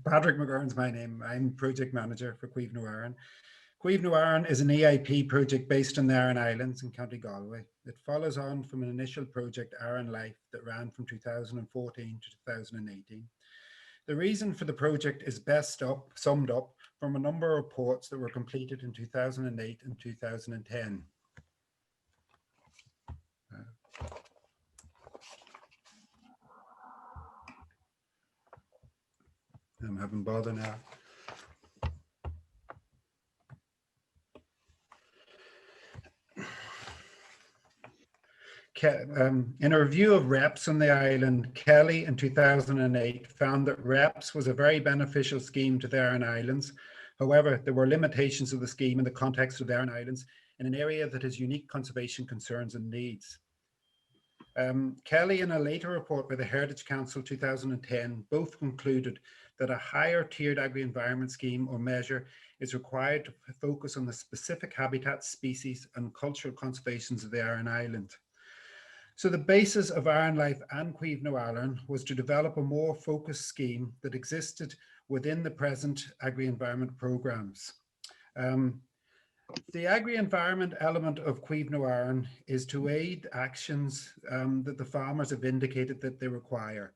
Patrick McGurran's my name. I'm project manager for Caomhnú Árann. Caomhnú Árann is an EIP project based on the Árann Islands in County Galway. It follows on from an initial project, Árann Life, that ran from 2014 to 2018. The reason for the project is best summed up from a number of reports that were completed in 2008 and 2010. I'm having bother now. In a review of REPS on the island, Kelly in 2008 found that REPS was a very beneficial scheme to the Árann Islands. However, there were limitations of the scheme in the context of the Árann Islands in an area that has unique conservation concerns and needs. Kelly, in a later report by the Heritage Council 2010, both concluded that a higher tiered agri-environment scheme or measure is required to focus on the specific habitat, species and cultural conservations of the Árann Island. So the basis of Árann Life and Caomhnú Árann was to develop a more focused scheme that existed within the present agri-environment programs. The agri-environment element of Caomhnú Árann is to aid actions that the farmers have indicated that they require.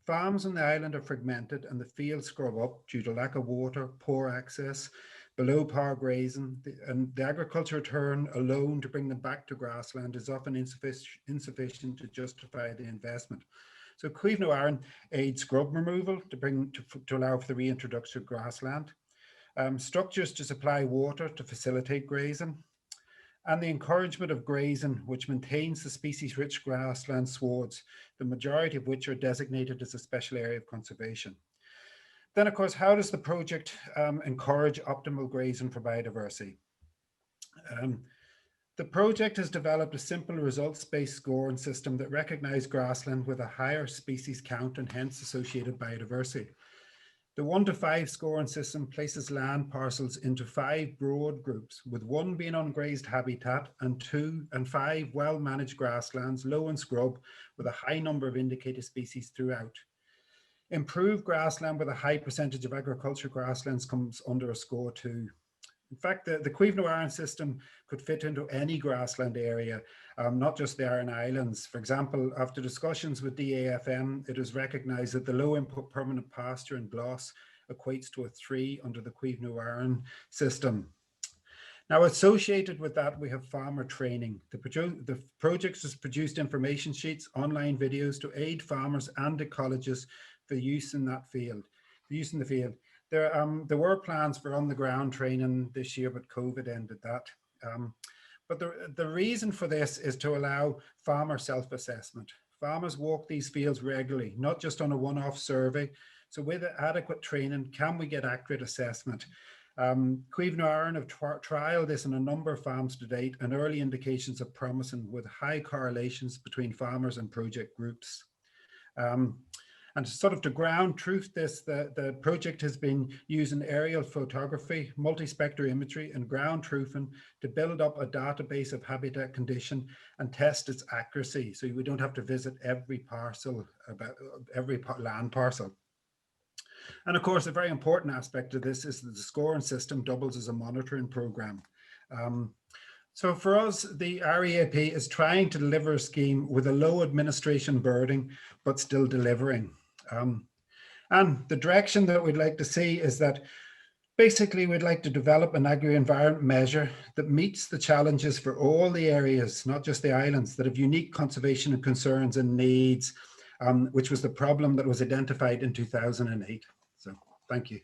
Farms on the island are fragmented and the fields scrub up due to lack of water, poor access, below par grazing, and the agriculture return alone to bring them back to grassland is often insufficient to justify the investment. So Caomhnú Árann aids scrub removal to allow for the reintroduction of grassland, structures to supply water to facilitate grazing, and the encouragement of grazing, which maintains the species-rich grassland swards, the majority of which are designated as a special area of conservation. Then, of course, how does the project encourage optimal grazing for biodiversity? The project has developed a simple results-based scoring system that recognises grassland with a higher species count and hence associated biodiversity. The 1 to 5 scoring system places land parcels into 5 broad groups, with 1 being ungrazed habitat and 2 and 5 well-managed grasslands, low in scrub, with a high number of indicated species throughout. Improved grassland with a high percentage of agricultural grasslands comes under a score 2. In fact, the Caomhnú Árann system could fit into any grassland area, not just the Árann Islands. For example, after discussions with DAFM, it is recognised that the low input permanent pasture in Gloss equates to a 3 under the Caomhnú Árann system. Now, associated with that, we have farmer training. The project has produced information sheets, online videos to aid farmers and ecologists for use in that field, the field. There were plans for on-the-ground training this year, but COVID ended that. But the reason for this is to allow farmer self-assessment. Farmers walk these fields regularly, not just on a one-off survey. So with adequate training, can we get accurate assessment? Caomhnú Árann have trialled this in a number of farms to date, and early indications are promising with high correlations between farmers and project groups. And sort of to ground truth this, the project has been using aerial photography, multispectral imagery and ground truthing to build up a database of habitat condition and test its accuracy. So we don't have to visit every parcel, every land parcel. And of course, a very important aspect of this is that the scoring system doubles as a monitoring program. So for us, the EIP is trying to deliver a scheme with a low administration burden, but still delivering. And the direction that we'd like to see is that basically we'd like to develop an agri-environment measure that meets the challenges for all the areas, not just the islands, that have unique conservation and concerns and needs, which was the problem that was identified in 2008. So thank you.